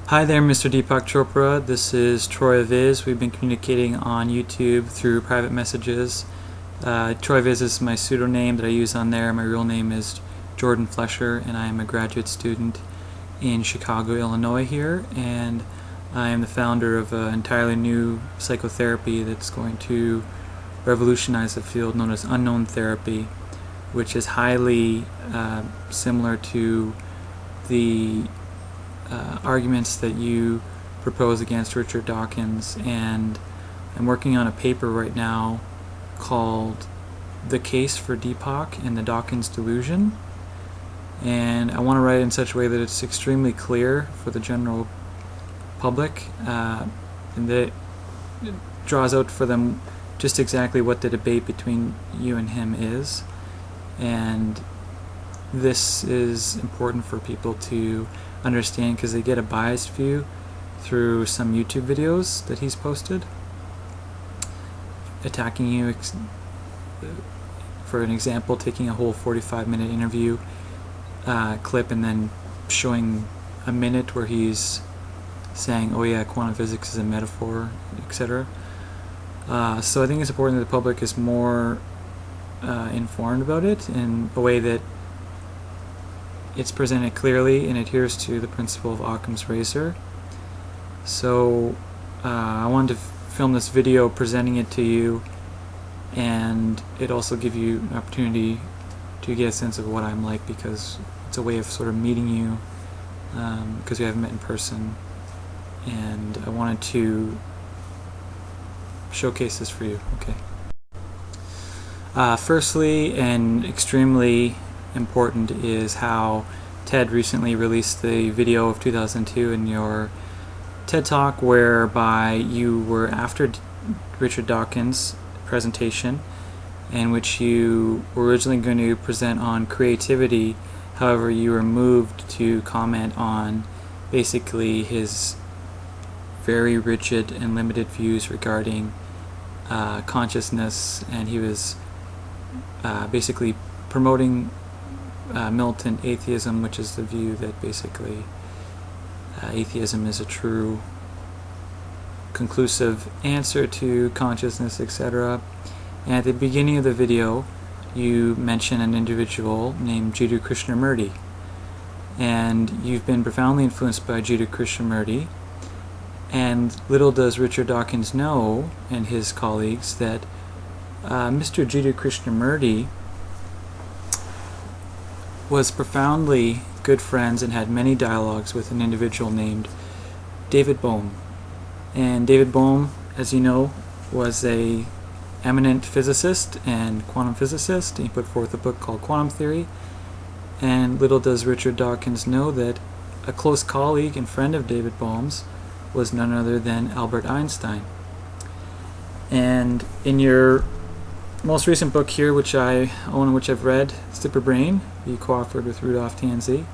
Hi there, Mr. Deepak Chopra. This is Troy Viz. We've been communicating on YouTube through private messages. Troy Viz is my pseudonym that I use on there. My real name is Jordan Flesher, and I am a graduate student in Chicago, Illinois here, and I am the founder of an entirely new psychotherapy that's going to revolutionize the field known as unknown therapy, which is highly similar to the arguments that you propose against Richard Dawkins, and I'm working on a paper right now called The Case for Deepak and the Dawkins-Delusion, and I want to write it in such a way that it's extremely clear for the general public, and that it draws out for them just exactly what the debate between you and him is. And this is important for people to understand because they get a biased view through some YouTube videos that he's posted attacking you. For an example, taking a whole 45-minute interview clip and then showing a minute where he's saying, oh yeah, quantum physics is a metaphor, etc. So I think it's important that the public is more informed about it in a way that it's presented clearly and adheres to the principle of Occam's razor. So I wanted to film this video presenting it to you, and it also give you an opportunity to get a sense of what I'm like, because it's a way of sort of meeting you, because we haven't met in person, and I wanted to showcase this for you. Okay. Firstly, and extremely important, is how TED recently released the video of 2002 in your TED Talk, whereby you were after Richard Dawkins' presentation, in which you were originally going to present on creativity. However, you were moved to comment on basically his very rigid and limited views regarding consciousness, and he was basically promoting militant atheism, which is the view that basically atheism is a true conclusive answer to consciousness, etc. And at the beginning of the video you mention an individual named Jiddu Krishnamurti, and you've been profoundly influenced by Jiddu Krishnamurti, and little does Richard Dawkins know and his colleagues that Mr. Jiddu Krishnamurti was profoundly good friends and had many dialogues with an individual named David Bohm. And David Bohm, as you know, was a eminent physicist and quantum physicist, and he put forth a book called Quantum Theory. And little does Richard Dawkins know that a close colleague and friend of David Bohm's was none other than Albert Einstein. And in your most recent book here, which I own and which I've read, Stipper Brain, you co-authored with Rudolf Tanzi,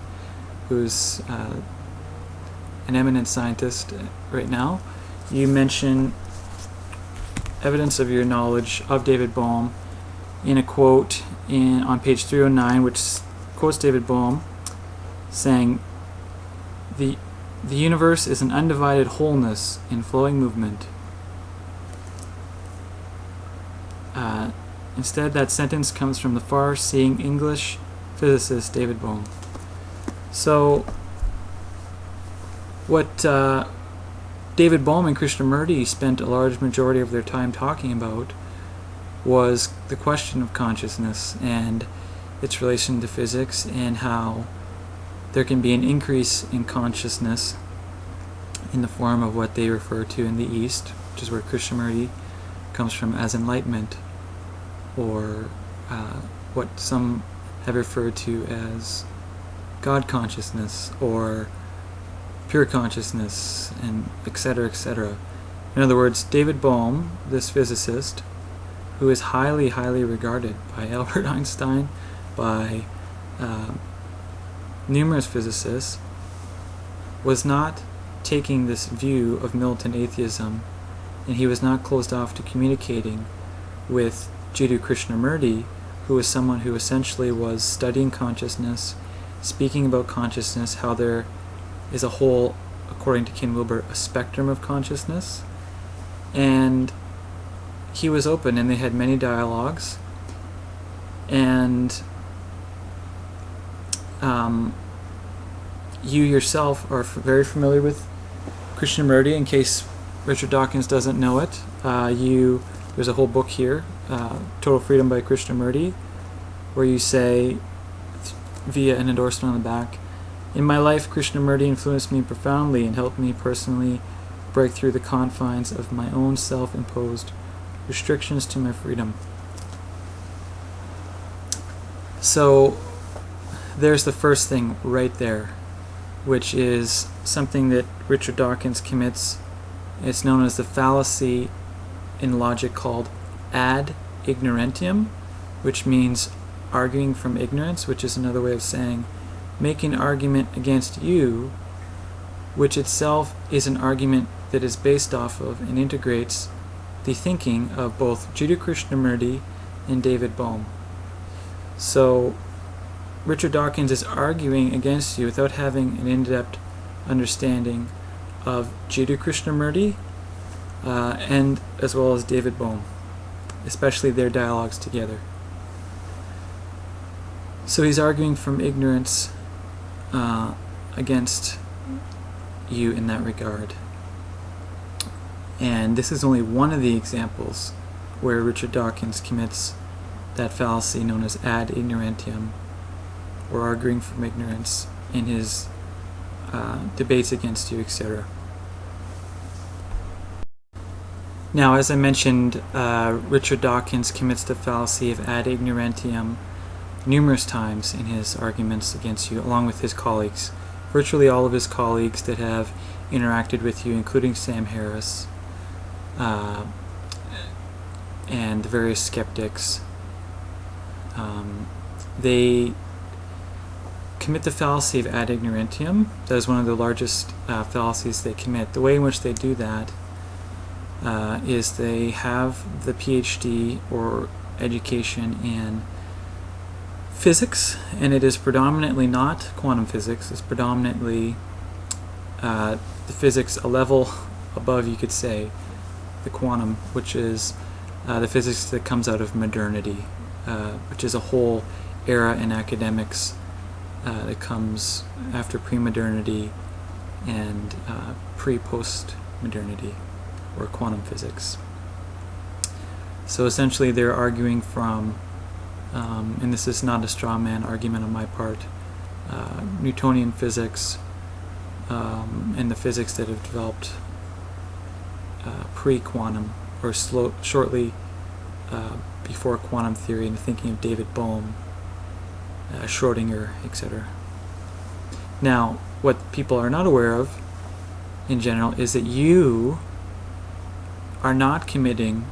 who's an eminent scientist right now, you mention evidence of your knowledge of David Bohm in a quote on page 309, which quotes David Bohm saying, the universe is an undivided wholeness in flowing movement. Instead, that sentence comes from the far-seeing English physicist David Bohm. So what David Bohm and Krishnamurti spent a large majority of their time talking about was the question of consciousness and its relation to physics, and how there can be an increase in consciousness in the form of what they refer to in the East, which is where Krishnamurti comes from, as enlightenment, or what some have referred to as God consciousness, or pure consciousness, and etc., etc. In other words, David Bohm, this physicist, who is highly, highly regarded by Albert Einstein, by numerous physicists, was not taking this view of militant atheism, and he was not closed off to communicating with Jiddu Krishnamurti, who was someone who essentially was studying consciousness, speaking about consciousness, how there is a whole according to Ken Wilber, a spectrum of consciousness. And he was open, and they had many dialogues. And you yourself are very familiar with Krishnamurti, in case Richard Dawkins doesn't know it. There's a whole book here, Total Freedom by Krishnamurti, where you say, via an endorsement on the back, "In my life, Krishnamurti influenced me profoundly and helped me personally break through the confines of my own self-imposed restrictions to my freedom." So there's the first thing right there, which is something that Richard Dawkins commits. It's known as the fallacy in logic called ad ignorantium, which means arguing from ignorance, which is another way of saying make an argument against you, which itself is an argument that is based off of and integrates the thinking of both Jiddu Krishnamurti and David Bohm. So Richard Dawkins is arguing against you without having an in-depth understanding of Jiddu Krishnamurti and as well as David Bohm, especially their dialogues together. So he's arguing from ignorance against you in that regard. And this is only one of the examples where Richard Dawkins commits that fallacy known as ad ignorantium, or arguing from ignorance, in his debates against you, etc. Now, as I mentioned, Richard Dawkins commits the fallacy of ad ignorantium numerous times in his arguments against you, along with his colleagues. Virtually all of his colleagues that have interacted with you, including Sam Harris and the various skeptics, they commit the fallacy of ad ignorantium. That is one of the largest fallacies they commit. The way in which they do that is they have the PhD or education in physics, and it is predominantly not quantum physics. It's predominantly the physics a level above, you could say, the quantum, which is the physics that comes out of modernity, which is a whole era in academics that comes after pre-modernity and pre-post-modernity, or quantum physics. So essentially they're arguing from, and this is not a straw man argument on my part, Newtonian physics and the physics that have developed pre-quantum, or shortly before quantum theory, and the thinking of David Bohm, Schrödinger, etc. Now, what people are not aware of in general is that you are not committing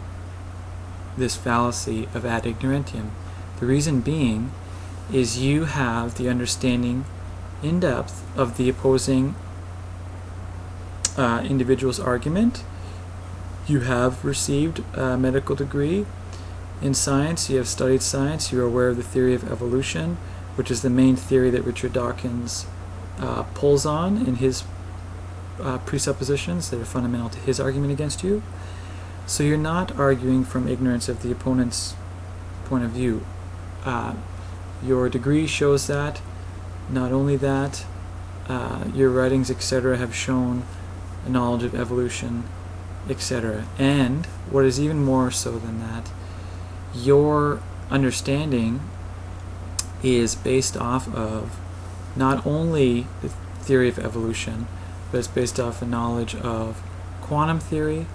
this fallacy of ad ignorantium. The reason being is you have the understanding in depth of the opposing individual's argument. You have received a medical degree in science, you have studied science, you're aware of the theory of evolution, which is the main theory that Richard Dawkins pulls on in his presuppositions that are fundamental to his argument against you. So you're not arguing from ignorance of the opponent's point of view. Your degree shows that. Not only that, your writings, etc., have shown a knowledge of evolution, etc. And what is even more so than that, your understanding is based off of not only the theory of evolution, but it's based off a knowledge of quantum theory,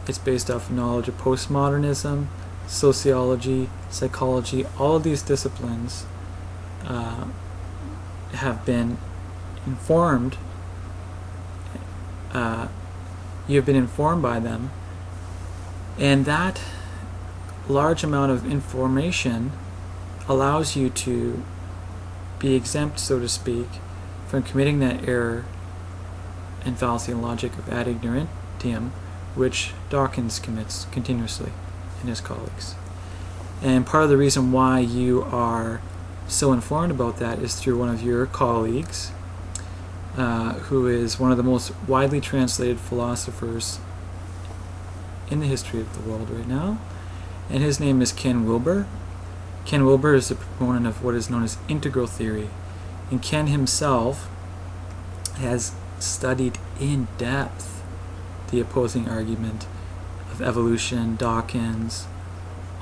it's based off a knowledge of postmodernism, sociology, psychology. All of these disciplines have been informed, you have been informed by them, and that large amount of information allows you to be exempt, so to speak, from committing that error and fallacy in logic of ad ignorantium, which Dawkins commits continuously and his colleagues. And part of the reason why you are so informed about that is through one of your colleagues, who is one of the most widely translated philosophers in the history of the world right now, and his name is Ken Wilber. Ken Wilber is a proponent of what is known as integral theory, and Ken himself has studied in depth the opposing argument of evolution, Dawkins,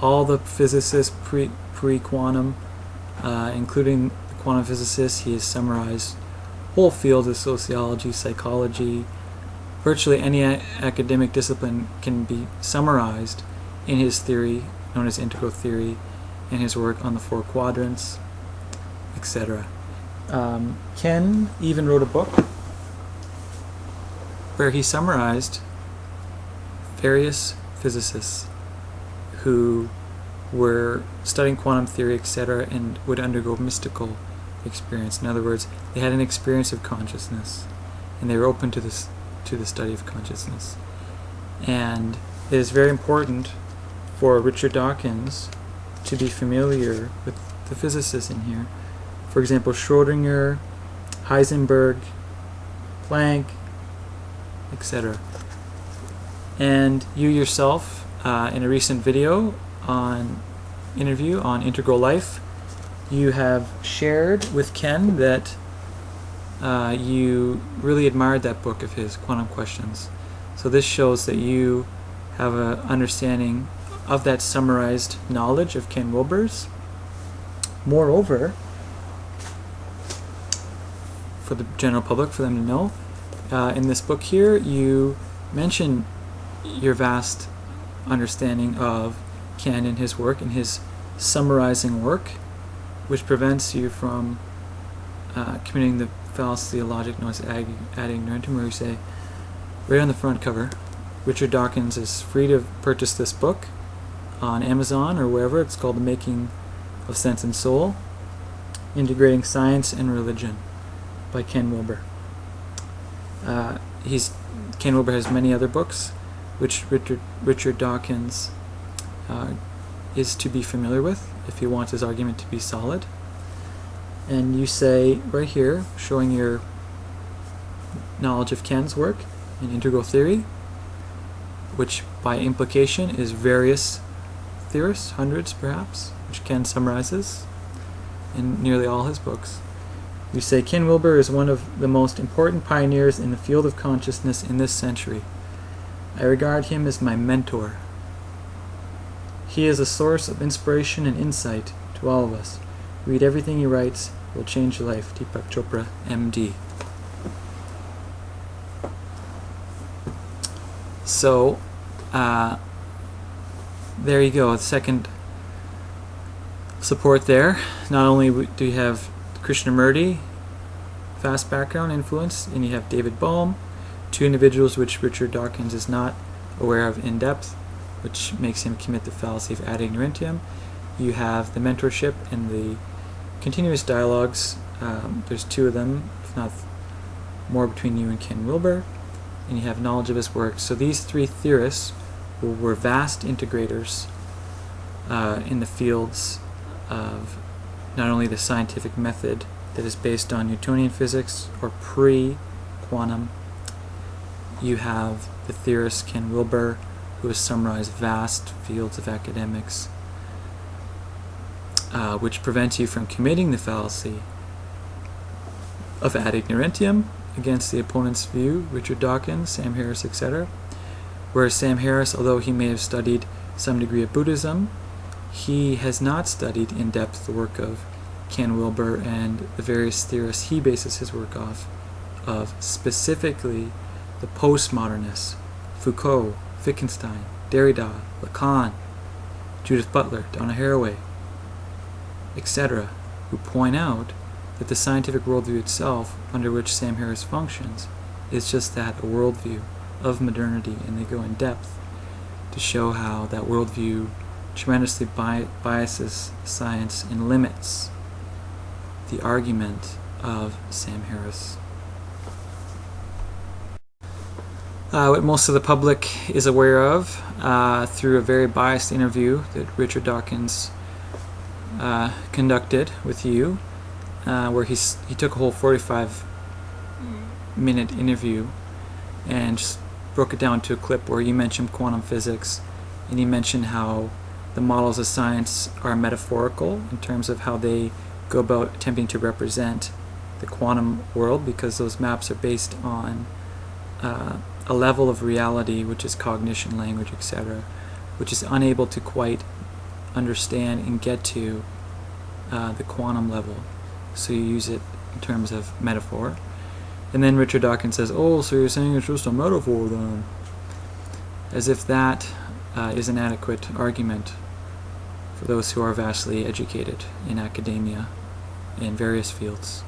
all the physicists pre-quantum, including the quantum physicists. He has summarized whole fields of sociology, psychology. Virtually any academic discipline can be summarized in his theory, known as integral theory, and his work on the four quadrants, etc. Ken even wrote a book where he summarized various physicists who were studying quantum theory, etc., and would undergo mystical experience. In other words, they had an experience of consciousness, and they were open to this, to the study of consciousness. And it is very important for Richard Dawkins to be familiar with the physicists in here. For example, Schrödinger, Heisenberg, Planck, etc. And you yourself, in a recent video interview on integral life, you have shared with Ken that you really admired that book of his, Quantum Questions. So this shows that you have an understanding of that summarized knowledge of Ken Wilber's. Moreover, for the general public, for them to know, in this book here, you mention your vast understanding of Ken and his work and his summarizing work, which prevents you from committing the fallacy of logic known as ad ignorantum, where you say, right on the front cover, Richard Dawkins is free to purchase this book on Amazon or wherever. It's called The Making of Sense and Soul, Integrating Science and Religion by Ken Wilber. Ken Wilber has many other books which Richard Dawkins is to be familiar with if he wants his argument to be solid. And you say right here, showing your knowledge of Ken's work in integral theory, which by implication is various theorists, hundreds perhaps, which Ken summarizes in nearly all his books. You say Ken Wilber is one of the most important pioneers in the field of consciousness in this century. I regard him as my mentor. He is a source of inspiration and insight to all of us. Read everything he writes. Will change your life. Deepak Chopra, MD. So, there you go. The second support there. Not only do you have Krishnamurti, vast background influence, and you have David Bohm, two individuals which Richard Dawkins is not aware of in depth, which makes him commit the fallacy of ad ignorantium. You have the mentorship and the continuous dialogues. There's two of them, if not more, between you and Ken Wilber, and you have knowledge of his work. So these three theorists were vast integrators in the fields of not only the scientific method that is based on Newtonian physics or pre-quantum. You have the theorist Ken Wilber, who has summarized vast fields of academics, which prevents you from committing the fallacy of ad ignorantium against the opponent's view, Richard Dawkins, Sam Harris, etc. Whereas Sam Harris, although he may have studied some degree of Buddhism, he has not studied in depth the work of Ken Wilber and the various theorists he bases his work off of, specifically the postmodernists, Foucault, Wittgenstein, Derrida, Lacan, Judith Butler, Donna Haraway, etc., who point out that the scientific worldview itself, under which Sam Harris functions, is just that, a worldview of modernity, and they go in depth to show how that worldview tremendously biases science and limits the argument of Sam Harris. What most of the public is aware of through a very biased interview that Richard Dawkins conducted with you, where he took a whole 45 minute interview and just broke it down to a clip where you mentioned quantum physics, and you mentioned how the models of science are metaphorical in terms of how they go about attempting to represent the quantum world, because those maps are based on a level of reality which is cognition, language, etc., which is unable to quite understand and get to the quantum level. So you use it in terms of metaphor. And then Richard Dawkins says, oh, so you're saying it's just a metaphor then? As if that is an adequate argument for those who are vastly educated in academia in various fields.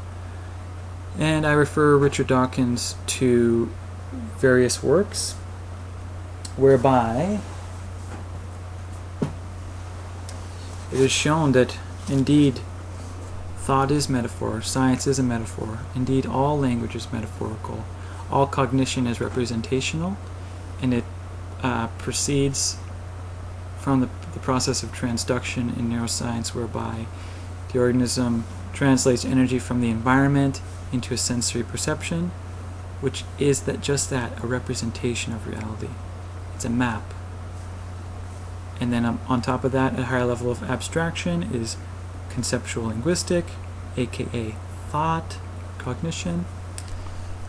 And I refer Richard Dawkins to various works whereby it is shown that indeed thought is metaphor, science is a metaphor, indeed all language is metaphorical, all cognition is representational, and it proceeds from the process of transduction in neuroscience, whereby the organism translates energy from the environment into a sensory perception, which is just that, a representation of reality. It's a map. And then on top of that, a higher level of abstraction is conceptual linguistic, aka thought, cognition.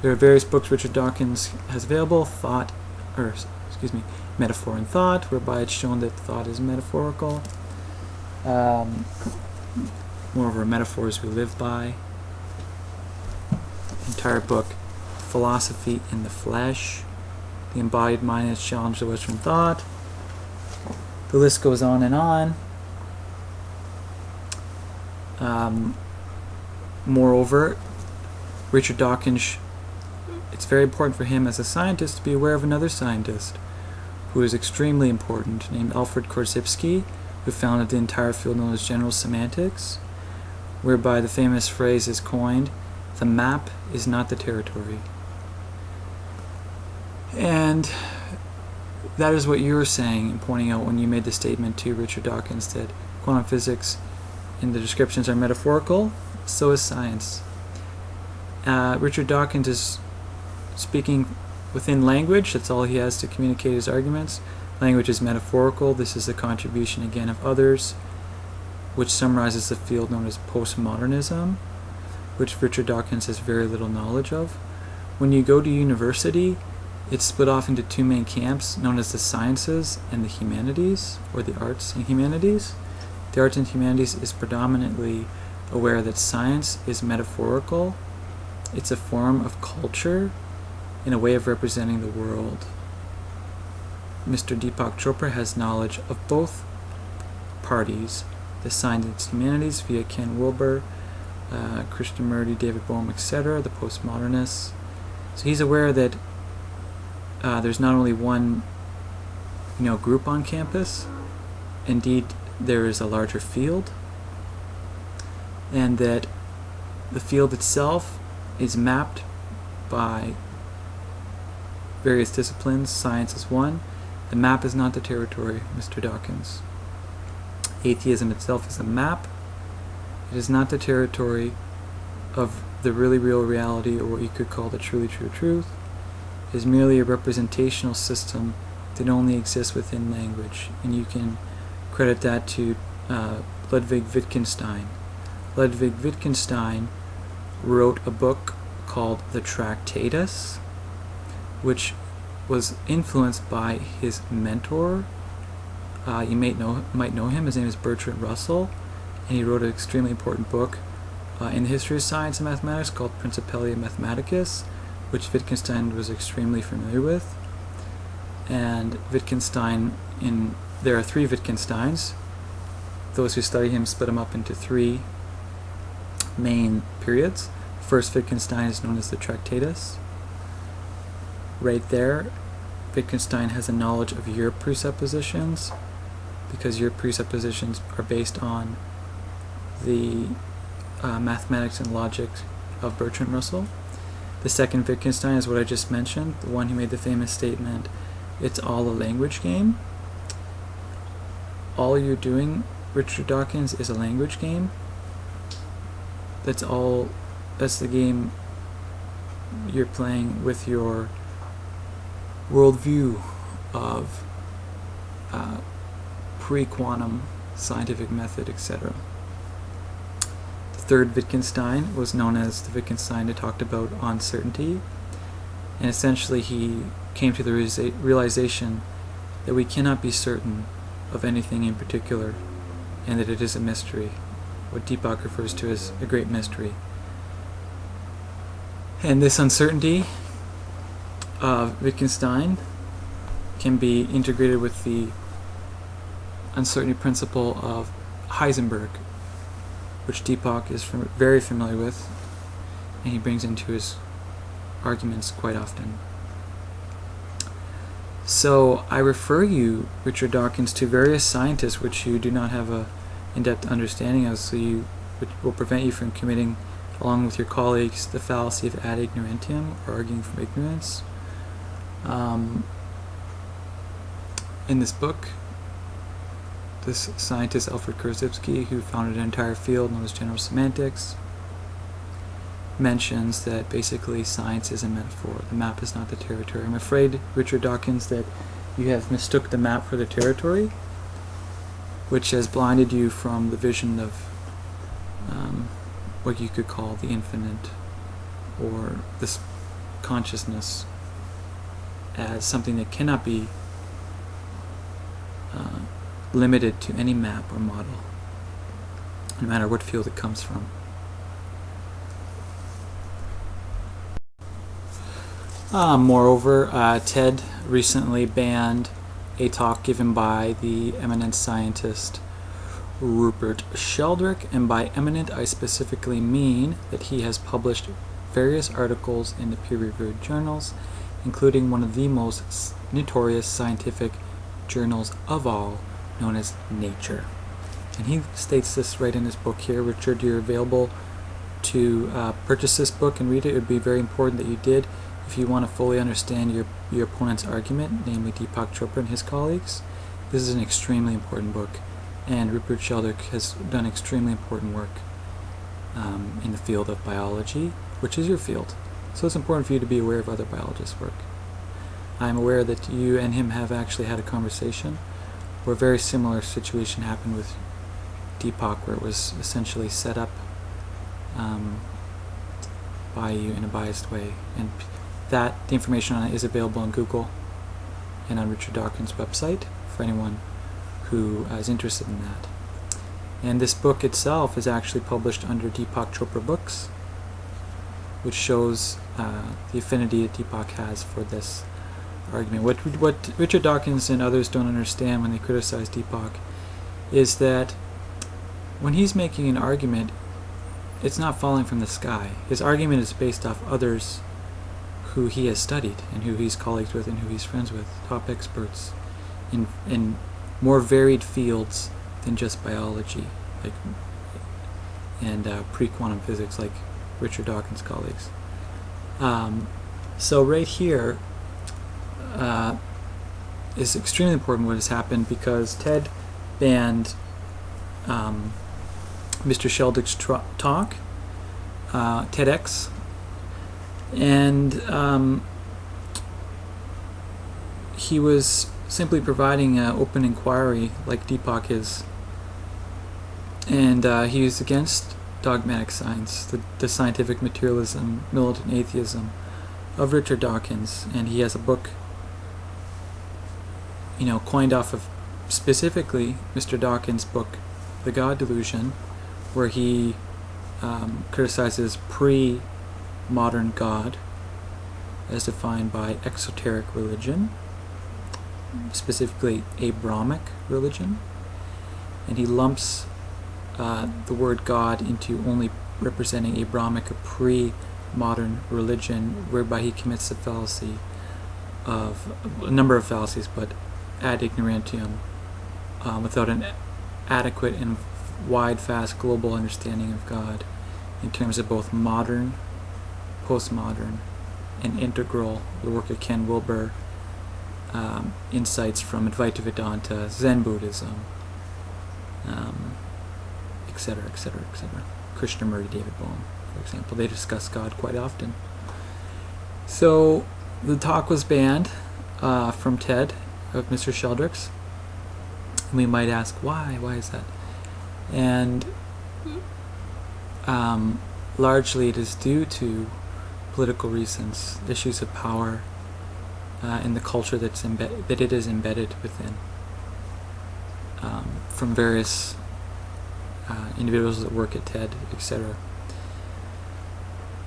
There are various books Richard Dawkins has available, Metaphor and Thought, whereby it's shown that thought is metaphorical. Moreover, metaphors we live by. Entire book, Philosophy in the Flesh, The Embodied Mind has Challenged the Western Thought. The list goes on and on. Moreover, Richard Dawkins, it's very important for him as a scientist to be aware of another scientist who is extremely important, named Alfred Korzybski, who founded the entire field known as general semantics, whereby the famous phrase is coined, "The map is not the territory." And that is what you were saying and pointing out when you made the statement to Richard Dawkins that quantum physics and the descriptions are metaphorical. So is science. Richard Dawkins is speaking within language. That's all he has to communicate his arguments. Language is metaphorical. This is the contribution again of others, which summarizes the field known as postmodernism, which Richard Dawkins has very little knowledge of. When you go to university, it's split off into two main camps known as the sciences and the humanities, or the arts and humanities. The arts and humanities is predominantly aware that science is metaphorical. It's a form of culture in a way of representing the world. Mr. Deepak Chopra has knowledge of both parties, the science and humanities via Ken Wilber, Krishnamurti, David Bohm, etc., the postmodernists. So he's aware that there's not only one group on campus, indeed there is a larger field, and that the field itself is mapped by various disciplines. Science is one. The map is not the territory, Mr. Dawkins. Atheism itself is a map. It is not the territory of the really real reality, or what you could call the truly true truth. It is merely a representational system that only exists within language, and you can credit that to Ludwig Wittgenstein. Ludwig Wittgenstein wrote a book called The Tractatus, which was influenced by his mentor. You might know him. His name is Bertrand Russell, and he wrote an extremely important book in the history of science and mathematics called Principia Mathematicus, which Wittgenstein was extremely familiar with. And Wittgenstein, there are three Wittgensteins. Those who study him split him up into three main periods. First Wittgenstein is known as the Tractatus. Right there, Wittgenstein has a knowledge of your presuppositions, because your presuppositions are based on the mathematics and logic of Bertrand Russell. The second Wittgenstein is what I just mentioned, the one who made the famous statement, "It's all a language game." All you're doing, Richard Dawkins, is a language game. That's the game you're playing with your worldview of pre-quantum scientific method, etc. The third Wittgenstein was known as the Wittgenstein that talked about uncertainty, and essentially he came to the realization that we cannot be certain of anything in particular, and that it is a mystery, what Deepak refers to as a great mystery. And this uncertainty of Wittgenstein can be integrated with the uncertainty principle of Heisenberg, which Deepak is very familiar with, and he brings into his arguments quite often. So I refer you, Richard Dawkins, to various scientists which you do not have a in-depth understanding of, which will prevent you from committing, along with your colleagues, the fallacy of ad ignorantium, or arguing from ignorance. In this book, this scientist Alfred Korzybski, who founded an entire field known as general semantics, mentions that basically science is a metaphor. The map is not the territory. I'm afraid, Richard Dawkins, that you have mistook the map for the territory, which has blinded you from the vision of what you could call the infinite, or this consciousness as something that cannot be limited to any map or model, no matter what field it comes from. Moreover, TED recently banned a talk given by the eminent scientist Rupert Sheldrake, and by eminent I specifically mean that he has published various articles in the peer-reviewed journals, including one of the most notorious scientific journals of all, known as Nature. And he states this right in his book here. Richard, you're available to purchase this book and read it. It would be very important that you did if you want to fully understand your opponent's argument, namely Deepak Chopra and his colleagues. This is an extremely important book, and Rupert Sheldrake has done extremely important work in the field of biology, which is your field. So it's important for you to be aware of other biologists' work. I'm aware that you and him have actually had a conversation where a very similar situation happened with Deepak, where it was essentially set up by you in a biased way. And the information on it is available on Google and on Richard Dawkins' website for anyone who is interested in that. And this book itself is actually published under Deepak Chopra Books, which shows the affinity that Deepak has for this argument. What Richard Dawkins and others don't understand when they criticize Deepak is that when he's making an argument, it's not falling from the sky. His argument is based off others who he has studied and who he's colleagues with and who he's friends with, top experts in more varied fields than just biology, like and pre-quantum physics, like Richard Dawkins' colleagues. So right here is extremely important what has happened, because TED banned Mr. Sheldrake's talk, TEDx, and he was simply providing an open inquiry like Deepak is, and he was against dogmatic science, the scientific materialism, militant atheism of Richard Dawkins. And he has a book, coined off of specifically Mr. Dawkins' book, The God-Delusion, where he criticizes pre-modern God as defined by exoteric religion, specifically Abrahamic religion, and he lumps the word God into only representing Abrahamic or pre-modern religion, whereby he commits the fallacy of a number of fallacies, but ad ignorantium, without an adequate and wide, fast, global understanding of God in terms of both modern, postmodern, and integral, the work of Ken Wilber, insights from Advaita Vedanta, Zen Buddhism, etc., etc., etc. Krishnamurti, David Bohm, for example. They discuss God quite often. So the talk was banned from TED of Mr. Sheldrick's. And we might ask, why? Why is that? And largely it is due to political reasons, issues of power in the culture that it is embedded within, from various individuals that work at TED, etc.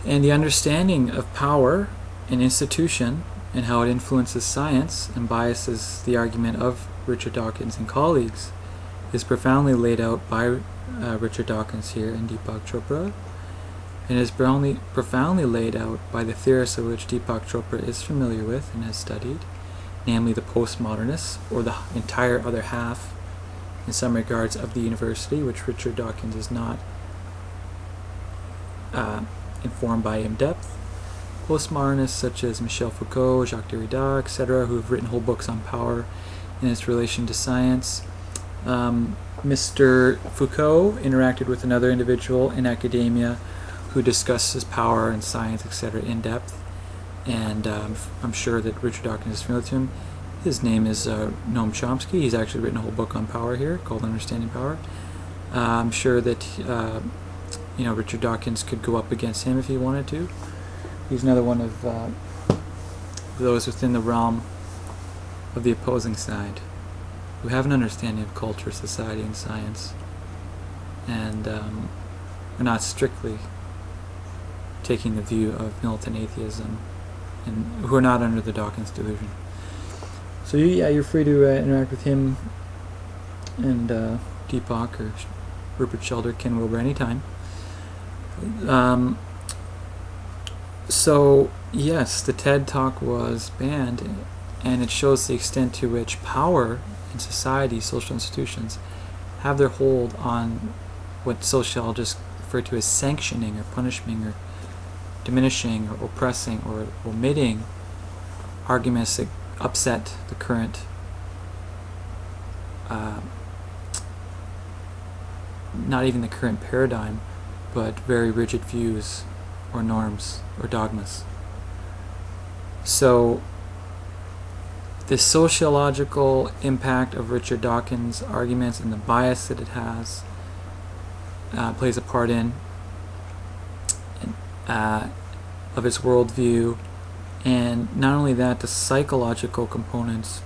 And the understanding of power and institution and how it influences science and biases the argument of Richard Dawkins and colleagues is profoundly laid out by Richard Dawkins here and Deepak Chopra, and is profoundly laid out by the theorists of which Deepak Chopra is familiar with and has studied, namely the postmodernists, or the entire other half, in some regards, of the university, which Richard Dawkins is not informed by in depth. Postmodernists such as Michel Foucault, Jacques Derrida, etc., who have written whole books on power and its relation to science. Mr. Foucault interacted with another individual in academia who discusses power and science, etc., in depth, and I'm sure that Richard Dawkins is familiar with him. His name is Noam Chomsky. He's actually written a whole book on power here called Understanding Power. I'm sure that Richard Dawkins could go up against him if he wanted to. He's another one of those within the realm of the opposing side who have an understanding of culture, society, and science, and are not strictly taking the view of militant atheism, and who are not under the Dawkins-Delusion. So you're free to interact with him and Deepak or Rupert Sheldrake, Ken Wilber anytime. So yes, the TED Talk was banned, and it shows the extent to which power in society, social institutions, have their hold on what sociologists refer to as sanctioning or punishing or diminishing or oppressing or omitting arguments that upset the current not even the current paradigm, but very rigid views or norms or dogmas. So the sociological impact of Richard Dawkins' arguments and the bias that it has plays a part in of its worldview, and not only that, the psychological components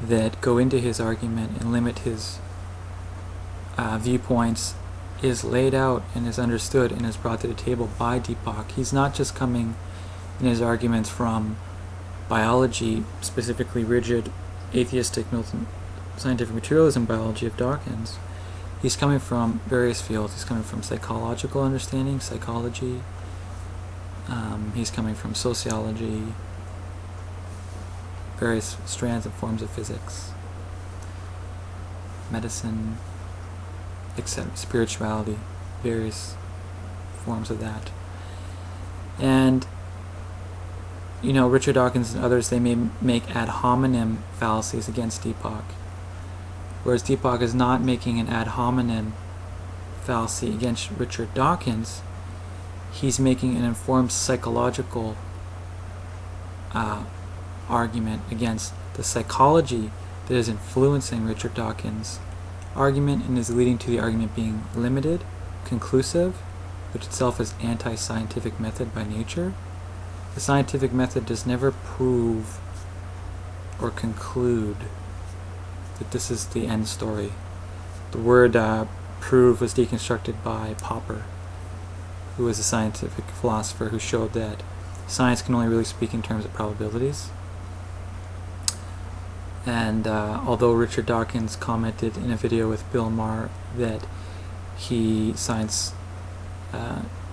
that go into his argument and limit his viewpoints is laid out and is understood and is brought to the table by Deepak. He's not just coming in his arguments from biology, specifically rigid, atheistic, militant scientific materialism biology of Dawkins. He's coming from various fields. He's coming from psychological understanding, psychology. He's coming from sociology, various strands and forms of physics, medicine, etc., spirituality, various forms of that. And Richard Dawkins and others, they may make ad hominem fallacies against Deepak, whereas Deepak is not making an ad hominem fallacy against Richard Dawkins. He's making an informed psychological argument against the psychology that is influencing Richard Dawkins' argument and is leading to the argument being limited, conclusive, which itself is anti-scientific method by nature. The scientific method does never prove or conclude that this is the end story. The word prove was deconstructed by Popper, who was a scientific philosopher who showed that science can only really speak in terms of probabilities. And although Richard Dawkins commented in a video with Bill Maher that science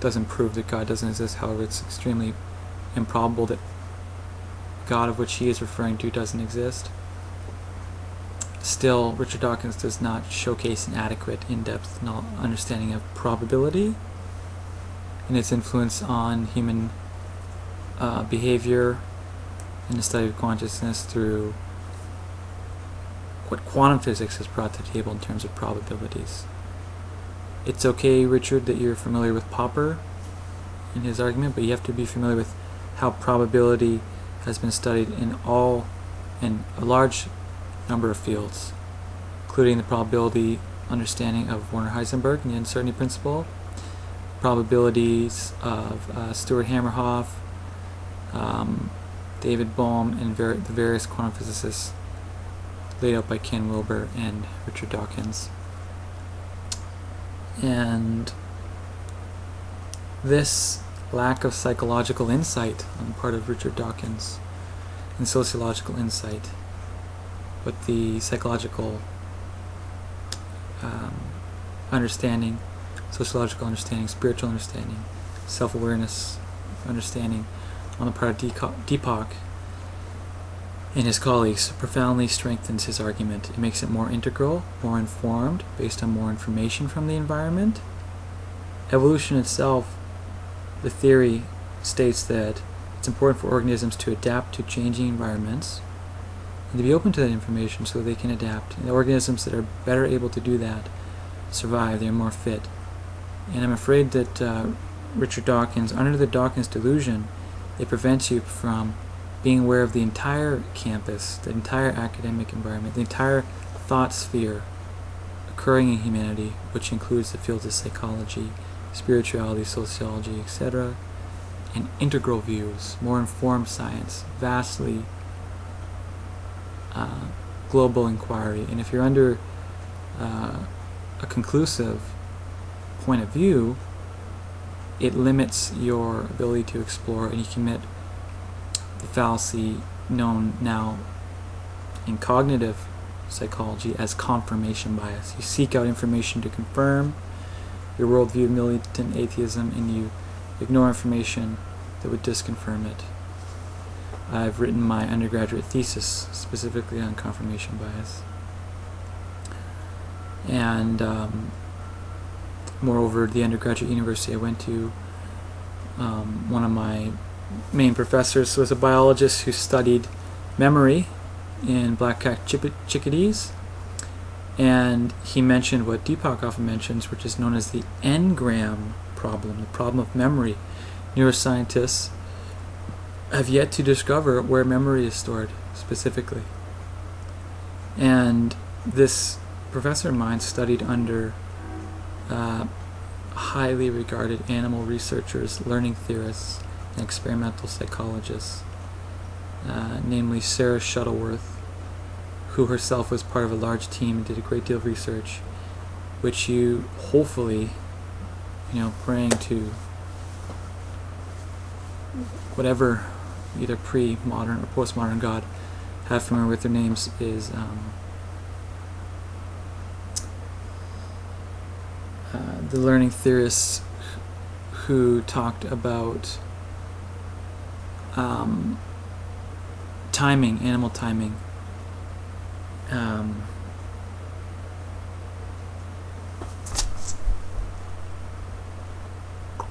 doesn't prove that God doesn't exist, however, it's extremely improbable that God of which he is referring to doesn't exist. Still, Richard Dawkins does not showcase an adequate, in-depth understanding of probability and its influence on human behavior and the study of consciousness through what quantum physics has brought to the table in terms of probabilities. It's okay, Richard, that you're familiar with Popper in his argument, but you have to be familiar with how probability has been studied in a large number of fields, including the probability understanding of Werner Heisenberg and the uncertainty principle, probabilities of Stuart Hamerhoff, David Bohm, and the various quantum physicists laid out by Ken Wilber and Richard Dawkins. And this lack of psychological insight on the part of Richard Dawkins and sociological insight, but the psychological understanding, sociological understanding, spiritual understanding, self-awareness understanding on the part of Deepak and his colleagues profoundly strengthens his argument. It makes it more integral, more informed, based on more information from the environment. Evolution itself, the theory states that it's important for organisms to adapt to changing environments and to be open to that information so they can adapt. And the organisms that are better able to do that survive, they're more fit. And I'm afraid that Richard Dawkins, under the Dawkins-Delusion, it prevents you from being aware of the entire campus, the entire academic environment, the entire thought sphere occurring in humanity, which includes the fields of psychology, spirituality, sociology, etc., and integral views, more informed science, vastly global inquiry. And if you're under a conclusive point of view, it limits your ability to explore, and you commit the fallacy known now in cognitive psychology as confirmation bias. You seek out information to confirm your worldview of militant atheism, and you ignore information that would disconfirm it. I've written my undergraduate thesis specifically on confirmation bias. And moreover, the undergraduate university I went to, one of my main professors was a biologist who studied memory in black-capped chickadees, and he mentioned what Deepak often mentions, which is known as the engram problem, the problem of memory. Neuroscientists have yet to discover where memory is stored specifically. And this professor of mine studied under highly regarded animal researchers, learning theorists, and experimental psychologists, namely Sarah Shuttleworth, who herself was part of a large team and did a great deal of research, which you hopefully, praying to whatever either pre-modern or postmodern God have familiar with their names, is the learning theorists who talked about timing, animal timing.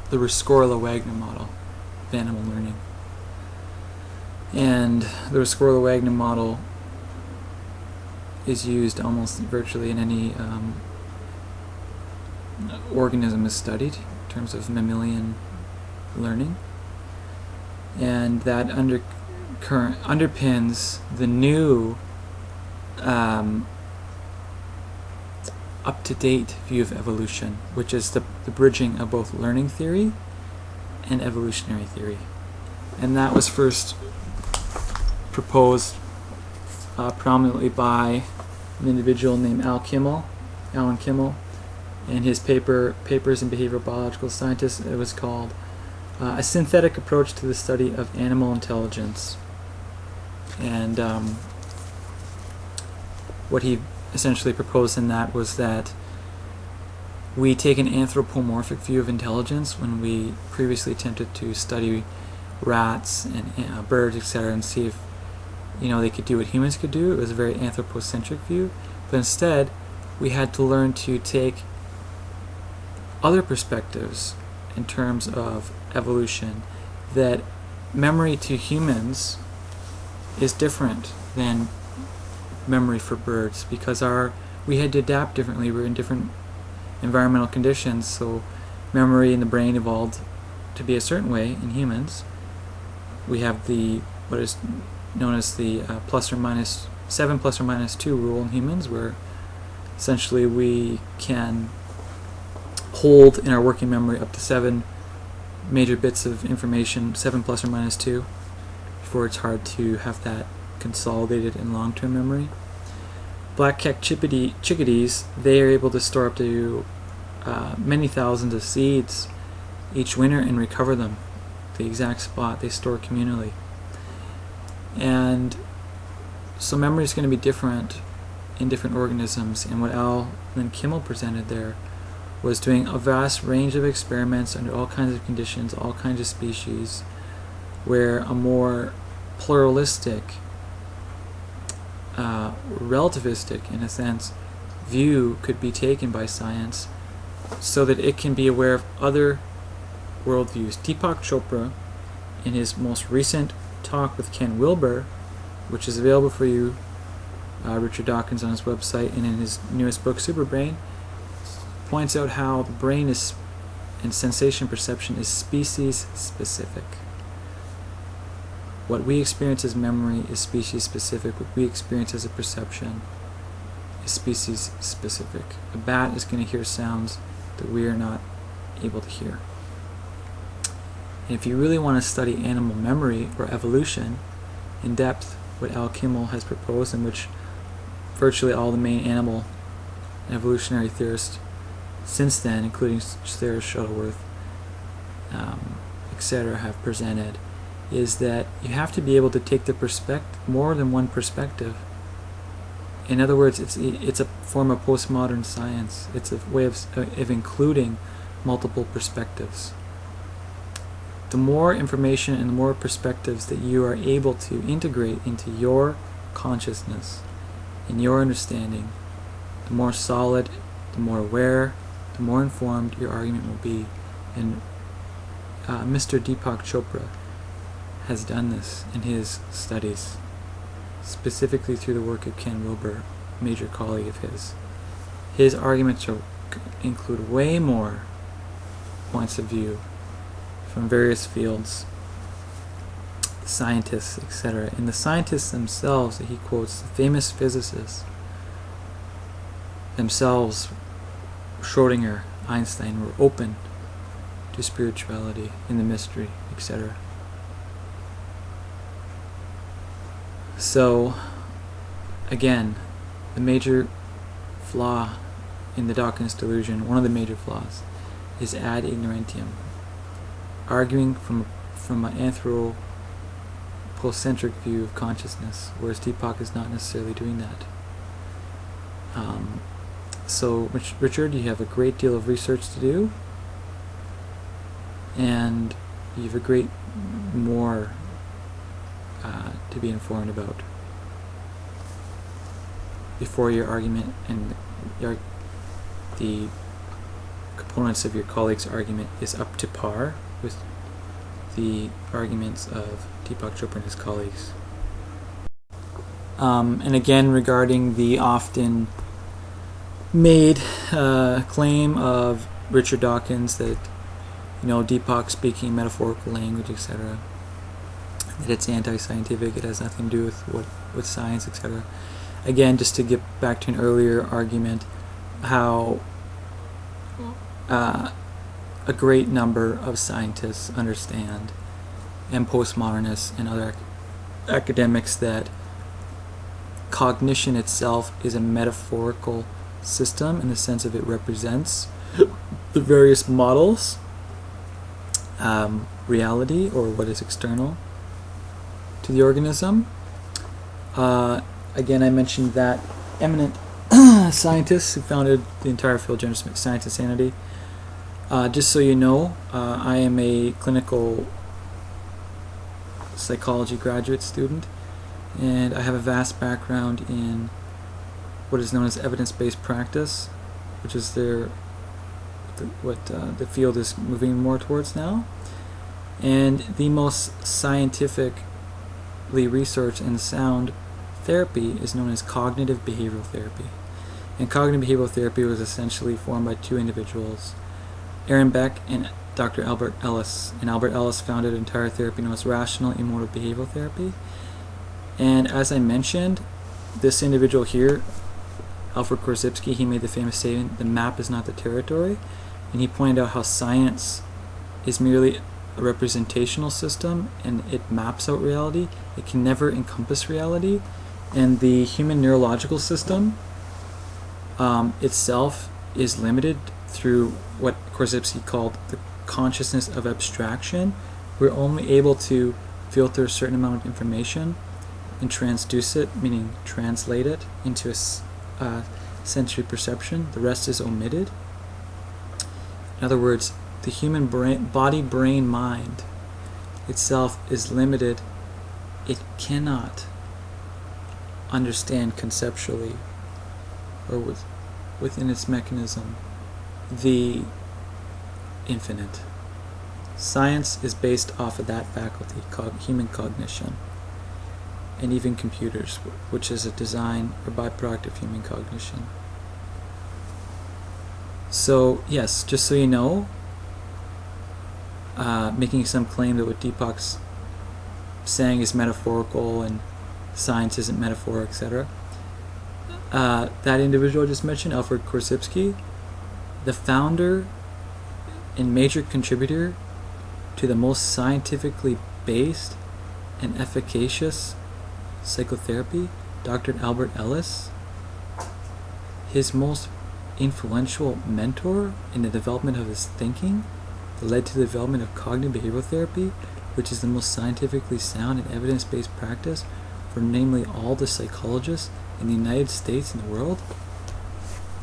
The Rescorla-Wagner model of animal learning. And the Rescorla-Wagner model is used almost virtually in any organism is studied in terms of mammalian learning. And that underpins the new up-to-date view of evolution, which is the bridging of both learning theory and evolutionary theory. And that was first proposed prominently by an individual named Alan Kimmel, and his Papers in Behavioral Biological Scientists. It was called A Synthetic Approach to the Study of Animal Intelligence. And what he essentially proposed in that was that we take an anthropomorphic view of intelligence when we previously attempted to study rats and birds, etc., and see if they could do what humans could do. It was a very anthropocentric view, but instead we had to learn to take other perspectives in terms of evolution, that memory to humans is different than memory for birds, because we had to adapt differently. We were in different environmental conditions, so memory in the brain evolved to be a certain way in humans, we have the what is known as the plus or minus 7 plus or minus 2 rule in humans, where essentially we can hold in our working memory up to 7 major bits of information, 7 plus or minus 2, before it's hard to have that consolidated in long-term memory. Black-capped chickadees, they are able to store up to many thousands of seeds each winter and recover them, the exact spot they store communally. And so memory is going to be different in different organisms, and what Alan Kimmel presented there was doing a vast range of experiments under all kinds of conditions, all kinds of species, where a more pluralistic, relativistic, in a sense, view could be taken by science so that it can be aware of other worldviews. Deepak Chopra, in his most recent talk with Ken Wilber, which is available for you, Richard Dawkins, on his website, and in his newest book, Superbrain, points out how the brain is, and sensation perception is species specific. What we experience as memory is species specific. What we experience as a perception is species specific. A bat is going to hear sounds that we are not able to hear. And if you really want to study animal memory or evolution in depth, what Al Kimmel has proposed, in which virtually all the main animal evolutionary theorists since then, including Sarah Shuttleworth, etc., have presented, is that you have to be able to take the more than one perspective. In other words, it's a form of postmodern science. It's a way of including multiple perspectives. The more information and the more perspectives that you are able to integrate into your consciousness and your understanding, the more solid, the more aware, the more informed your argument will be. And Mr. Deepak Chopra has done this in his studies, specifically through the work of Ken Wilber, a major colleague of his. His arguments include way more points of view from various fields, scientists, etc. And the scientists themselves that he quotes, the famous physicists themselves, Schrödinger, Einstein, were open to spirituality and the mystery, etc. So, again, the major flaw in the Dawkins-Delusion, one of the major flaws, is ad ignorantium, arguing from an anthropocentric view of consciousness, whereas Deepak is not necessarily doing that. So, Richard, you have a great deal of research to do, and you have a great more to be informed about before your argument and the components of your colleague's argument is up to par with the arguments of Deepak Chopra and his colleagues. And again, regarding the often made claim of Richard Dawkins that, Deepak speaking metaphorical language, etc., that it's anti-scientific, it has nothing to do with science, etc. Again, just to get back to an earlier argument, how a great number of scientists understand, and postmodernists and other academics, that cognition itself is a metaphorical system in the sense of it represents the various models, reality, or what is external to the organism. Again, I mentioned that eminent scientists who founded the entire field, General Science and Sanity. Just so you know, I am a clinical psychology graduate student, and I have a vast background in what is known as evidence-based practice, which is what the field is moving more towards now. And the most scientifically researched and sound therapy is known as cognitive behavioral therapy. And cognitive behavioral therapy was essentially formed by two individuals, Aaron Beck and Dr. Albert Ellis. And Albert Ellis founded an entire therapy known as rational emotive behavioral therapy. And as I mentioned, this individual here, Alfred Korzybski, he made the famous statement, "The map is not the territory." And he pointed out how science is merely a representational system and it maps out reality. It can never encompass reality. And the human neurological system itself is limited through what Korzybski called the consciousness of abstraction. We're only able to filter a certain amount of information and transduce it, meaning translate it into a sensory perception. The rest is omitted. In other words, the human body, brain, mind itself is limited. It cannot understand conceptually or within its mechanism the infinite. Science is based off of that faculty, human cognition, and even computers, which is a design or byproduct of human cognition. So yes, just so you know, making some claim that what Deepak's saying is metaphorical and science isn't metaphor, etc. That individual I just mentioned, Alfred Korzybski, the founder and major contributor to the most scientifically based and efficacious psychotherapy, Dr. Albert Ellis, his most influential mentor in the development of his thinking, that led to the development of cognitive behavioral therapy, which is the most scientifically sound and evidence-based practice for namely all the psychologists in the United States and the world,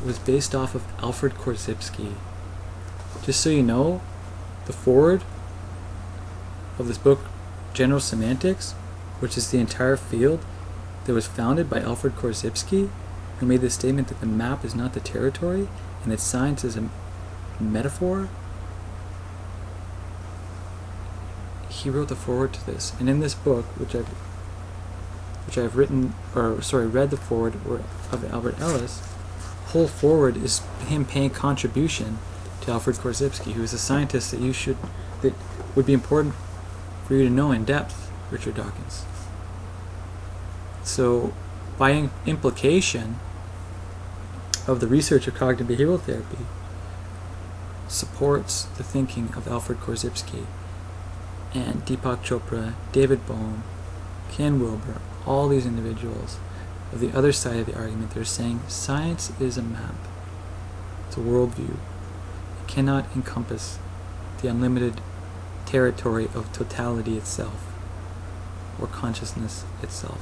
was based off of Alfred Korzybski. Just so you know, the foreword of this book, General Semantics, which is the entire field that was founded by Alfred Korzybski, who made the statement that the map is not the territory and that science is a metaphor. He wrote the foreword to this, and in this book, which I've read the foreword of Albert Ellis. Whole foreword is him paying contribution to Alfred Korzybski, who is a scientist that would be important for you to know in depth, Richard Dawkins. So, by implication of the research of cognitive behavioral therapy, supports the thinking of Alfred Korzybski and Deepak Chopra, David Bohm, Ken Wilber, all these individuals of the other side of the argument. They're saying science is a map. It's a worldview. It cannot encompass the unlimited territory of totality itself or consciousness itself.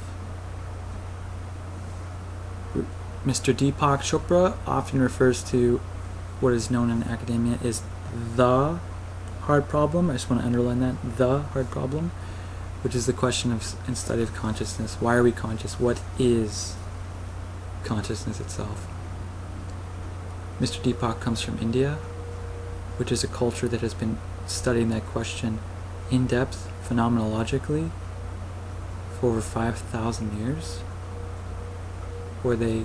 Mr. Deepak Chopra often refers to what is known in academia as the hard problem. I just want to underline that, the hard problem, which is the question of and study of consciousness. Why are we conscious? What is consciousness itself? Mr. Deepak comes from India, which is a culture that has been studying that question in depth, phenomenologically, for over 5,000 years, where they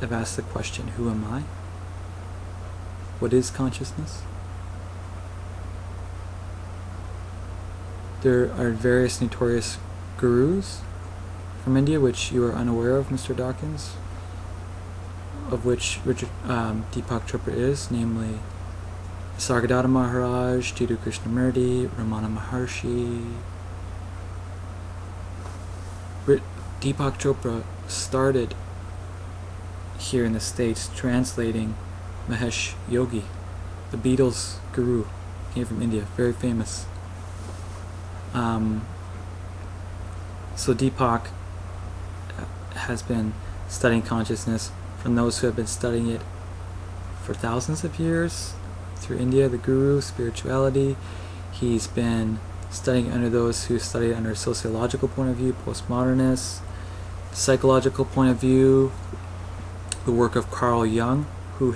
have asked the question, who am I? What is consciousness? There are various notorious gurus from India, which you are unaware of, Mr. Dawkins, of which Deepak Chopra is, namely Sargadatta Maharaj, Jiddu Krishnamurti, Ramana Maharshi. Deepak Chopra started here in the States translating Mahesh Yogi, the Beatles guru, came from India, very famous. So Deepak has been studying consciousness from those who have been studying it for thousands of years through India, the guru, spirituality. He's been studying under those who study under a sociological point of view, postmodernists, psychological point of view, the work of Carl Jung, who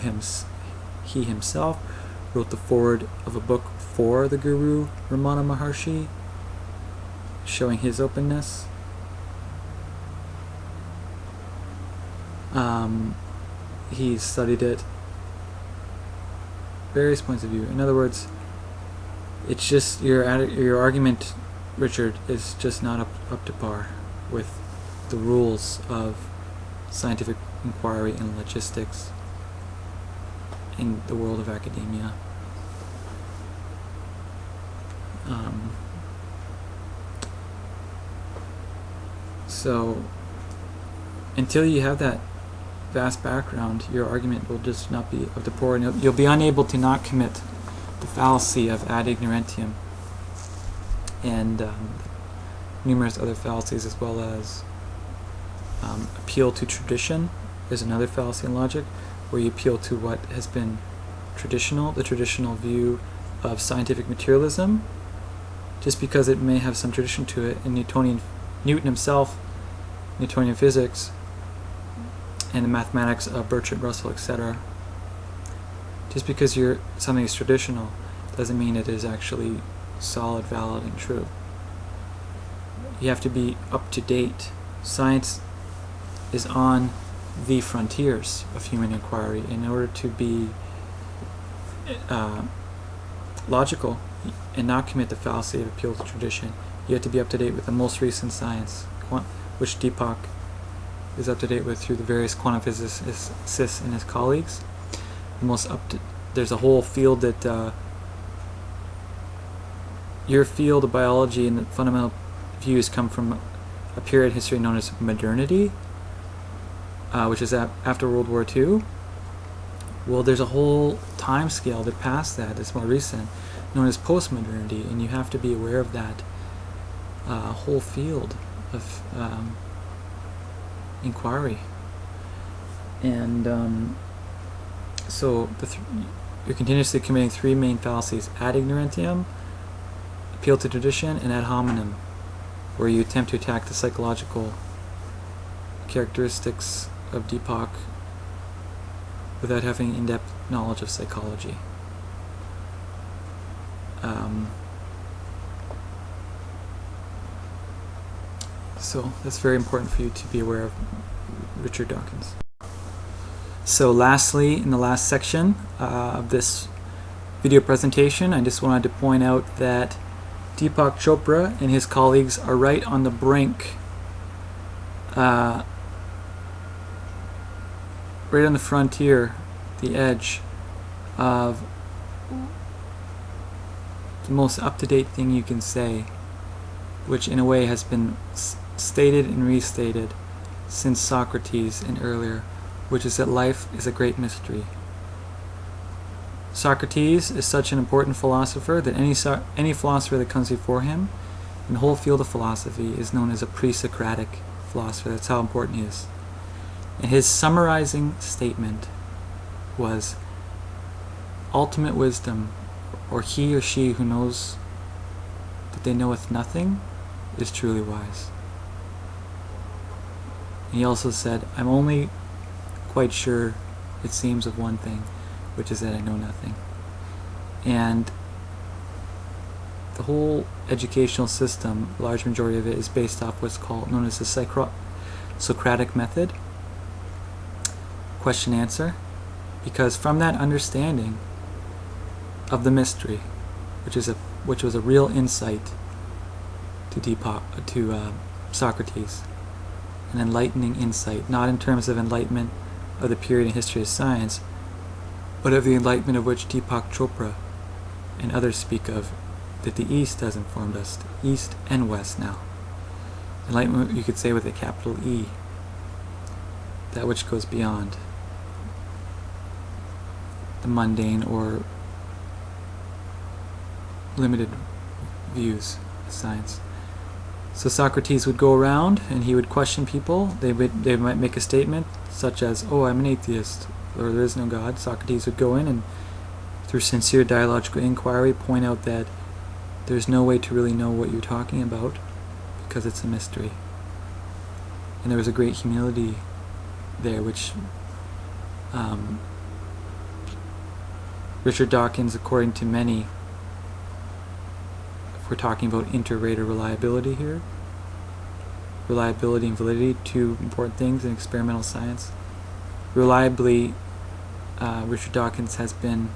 he himself wrote the foreword of a book for the guru Ramana Maharshi, showing his openness. He studied it various points of view. In other words, It's just your argument, Richard, is just not up to par with the rules of scientific inquiry and logistics in the world of academia. So until you have that vast background, your argument will just not be up to par, and you'll be unable to not commit the fallacy of ad ignorantium and numerous other fallacies, as well as appeal to tradition is another fallacy in logic, where you appeal to what has been traditional, the traditional view of scientific materialism, just because it may have some tradition to it. And Newton himself, Newtonian physics, and the mathematics of Bertrand Russell, etc. Just because something is traditional doesn't mean it is actually solid, valid, and true. You have to be up to date. Science is on the frontiers of human inquiry. In order to be logical and not commit the fallacy of appeal to tradition, you have to be up to date with the most recent science, which Deepak is up to date with through the various quantum physicists and his colleagues. There's a whole field that your field of biology and the fundamental views come from a period in history known as modernity, which is after World War II. Well, there's a whole time scale that passed that's more recent, known as postmodernity, and you have to be aware of that whole field of inquiry. And so you're continuously committing three main fallacies: ad ignorantium, appeal to tradition, and ad hominem, where you attempt to attack the psychological characteristics of Deepak without having in-depth knowledge of psychology. So that's very important for you to be aware of, Richard Dawkins. So lastly, in the last section of this video presentation, I just wanted to point out that Deepak Chopra and his colleagues are right on the brink, right on the frontier, the edge of the most up-to-date thing you can say, which in a way has been stated and restated since Socrates and earlier, which is that life is a great mystery. Socrates is such an important philosopher that any philosopher that comes before him in the whole field of philosophy is known as a pre-Socratic philosopher. That's how important he is. And his summarizing statement was, ultimate wisdom, or he or she who knows that they knoweth nothing, is truly wise. And he also said, I'm only quite sure, it seems, of one thing, which is that I know nothing. And the whole educational system, a large majority of it, is based off what's known as the Socratic method, question answer, because from that understanding of the mystery, which was a real insight to Socrates, an enlightening insight, not in terms of enlightenment of the period in history of science, but of the enlightenment of which Deepak Chopra and others speak of, that the East has informed us, East and West now. Enlightenment, you could say, with a capital E, that which goes beyond the mundane or limited views of science. So Socrates would go around and he would question people. They might make a statement such as, oh, I'm an atheist, or there is no God. Socrates would go in and, through sincere dialogical inquiry, point out that there's no way to really know what you're talking about because it's a mystery. And there was a great humility there, which Richard Dawkins, according to many, if we're talking about inter-rater reliability here, reliability and validity, two important things in experimental science. Reliably, Richard Dawkins has been,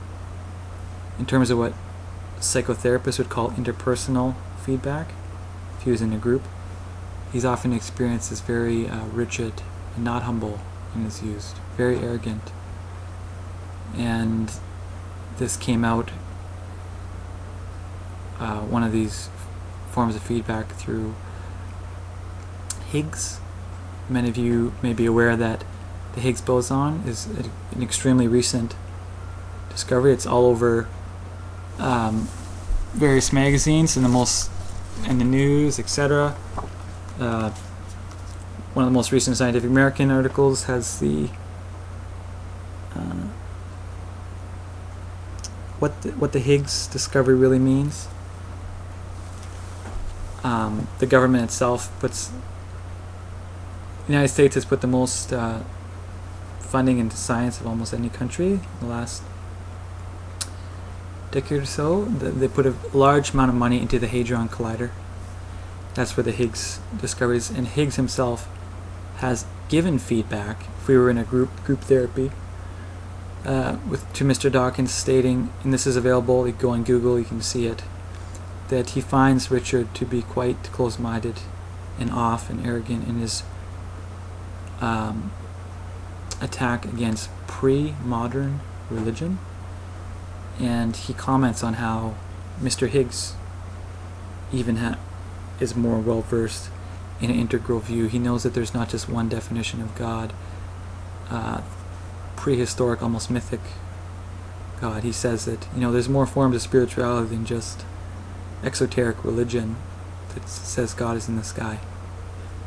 in terms of what psychotherapists would call interpersonal feedback, if he was in a group. He's often experienced as very rigid and not humble when it's used, very arrogant. And this came out, one of these forms of feedback, through Higgs. Many of you may be aware that the Higgs boson is an extremely recent discovery. It's all over various magazines and the news, etc. One of the most recent Scientific American articles has the what the Higgs discovery really means. The government itself the United States has put the most funding into science of almost any country in the last decade or so. They put a large amount of money into the Hadron Collider. That's where the Higgs discoveries, and Higgs himself has given feedback. If we were in a group therapy to Mr. Dawkins, stating, and this is available, you go on Google, you can see it, that he finds Richard to be quite close-minded and off and arrogant in his attack against pre-modern religion. And he comments on how Mr. Higgs even is more well-versed in an integral view. He knows that there's not just one definition of God, prehistoric, almost mythic God. He says that there's more forms of spirituality than just exoteric religion that says God is in the sky.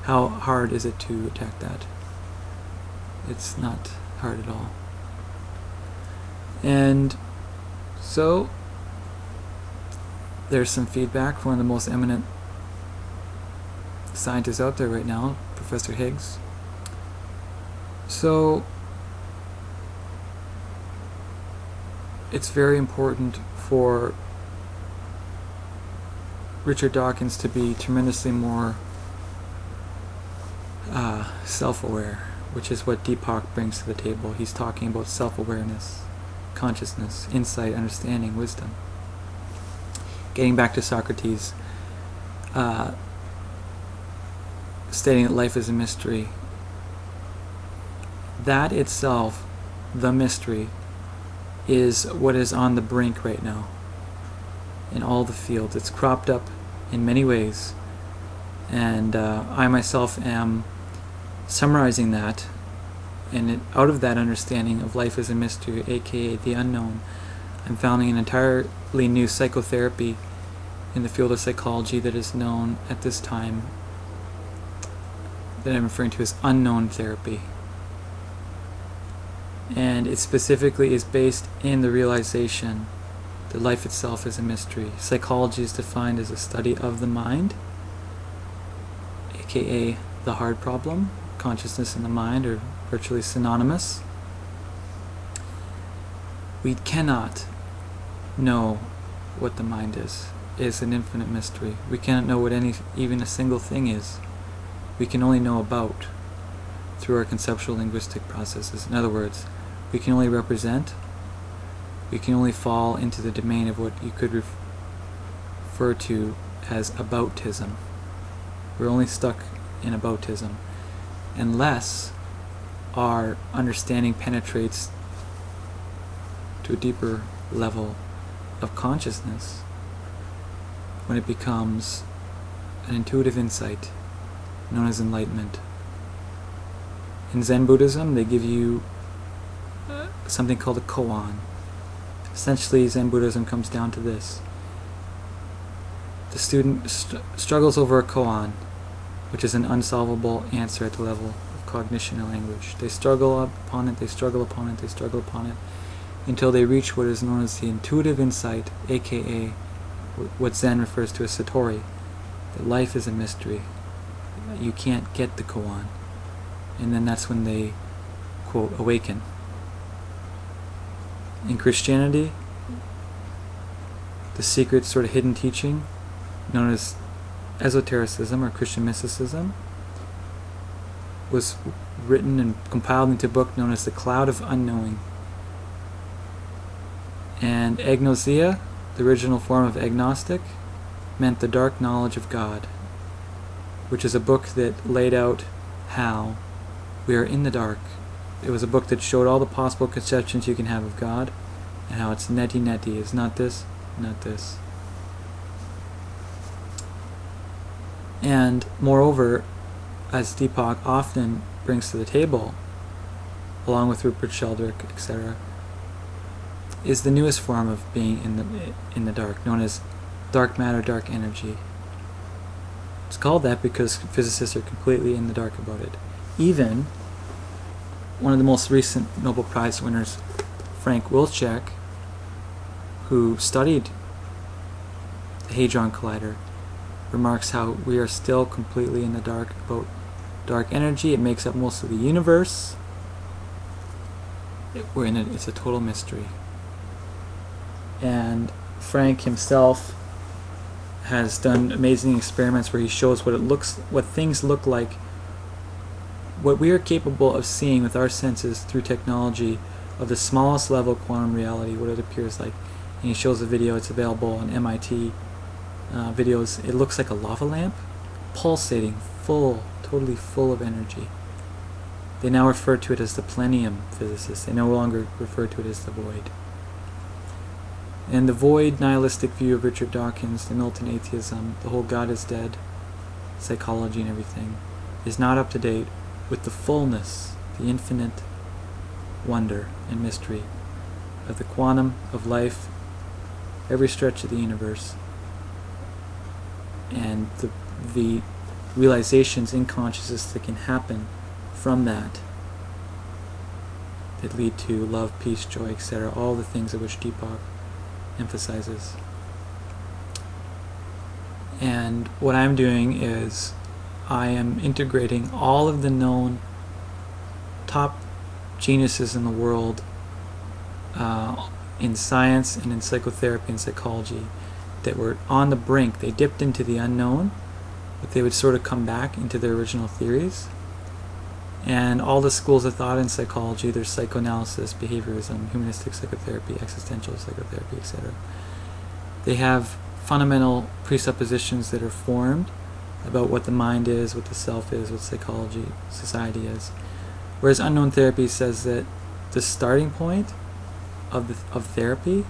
How hard is it to attack that? It's not hard at all. And so there's some feedback from one of the most eminent scientists out there right now, Professor Higgs. So it's very important for Richard Dawkins to be tremendously more self-aware, which is what Deepak brings to the table. He's talking about self-awareness, consciousness, insight, understanding, wisdom. Getting back to Socrates, stating that life is a mystery. That itself, the mystery, is what is on the brink right now in all the fields. It's cropped up in many ways, and I myself am summarizing that, and out of that understanding of life as a mystery, aka the unknown, I'm founding an entirely new psychotherapy in the field of psychology that is known at this time, that I'm referring to as unknown therapy. And it specifically is based in the realization that life itself is a mystery. Psychology is defined as a study of the mind, aka the hard problem. Consciousness and the mind are virtually synonymous. We cannot know what the mind is. It's an infinite mystery. We cannot know what even a single thing is. We can only know about through our conceptual linguistic processes. In other words, we can only represent, we can only fall into the domain of what you could refer to as aboutism. We're only stuck in aboutism unless our understanding penetrates to a deeper level of consciousness, when it becomes an intuitive insight known as enlightenment. In Zen Buddhism, they give you something called a koan. Essentially, Zen Buddhism comes down to this. The student struggles over a koan, which is an unsolvable answer at the level of cognition and language. They struggle upon it, they struggle upon it, they struggle upon it, until they reach what is known as the intuitive insight, aka what Zen refers to as satori, that life is a mystery. You can't get the koan. And then that's when they, quote, awaken. In Christianity, the secret sort of hidden teaching known as esotericism or Christian mysticism was written and compiled into a book known as The Cloud of Unknowing. And agnosia, the original form of agnostic, meant the dark knowledge of God, which is a book that laid out how we are in the dark. It was a book that showed all the possible conceptions you can have of God, and how it's neti-neti, it's not this, not this. And moreover, as Deepak often brings to the table, along with Rupert Sheldrake, etc., is the newest form of being in the dark, known as dark matter, dark energy. It's called that because physicists are completely in the dark about it. Even one of the most recent Nobel Prize winners, Frank Wilczek, who studied the Hadron Collider, remarks how we are still completely in the dark about dark energy. It makes up most of the universe. It's a total mystery. And Frank himself has done amazing experiments where he shows what things look like, what we are capable of seeing with our senses through technology of the smallest level quantum reality, what it appears like. And he shows a video, it's available on MIT videos. It looks like a lava lamp, pulsating, totally full of energy. They now refer to it as the plenum physicists. They no longer refer to it as the void. And the void nihilistic view of Richard Dawkins, the Milton atheism, the whole God is dead, psychology and everything, is not up to date with the fullness, the infinite wonder and mystery of the quantum of life, every stretch of the universe, and the realizations in consciousness that can happen from that lead to love, peace, joy, etc., all the things of which Deepak emphasizes. And what I'm doing is I am integrating all of the known top geniuses in the world in science and in psychotherapy and psychology that were on the brink. They dipped into the unknown, but they would sort of come back into their original theories. And all the schools of thought in psychology, there's psychoanalysis, behaviorism, humanistic psychotherapy, existential psychotherapy, etc. They have fundamental presuppositions that are formed about what the mind is, what the self is, what psychology, society is. Whereas unknown therapy says that the starting point of therapy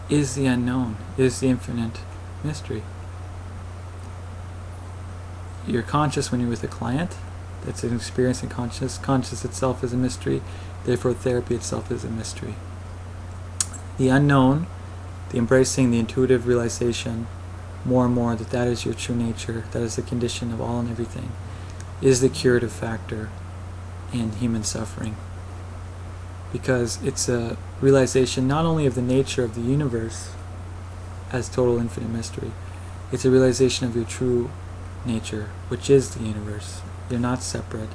is the unknown, is the infinite mystery. You're conscious when you're with a client. That's an experience in consciousness. Consciousness itself is a mystery. Therefore, therapy itself is a mystery. The unknown, the embracing the intuitive realization more and more that that is your true nature, that is the condition of all and everything, is the curative factor in human suffering. Because it's a realization not only of the nature of the universe as total infinite mystery, it's a realization of your true nature, which is the universe. You're not separate.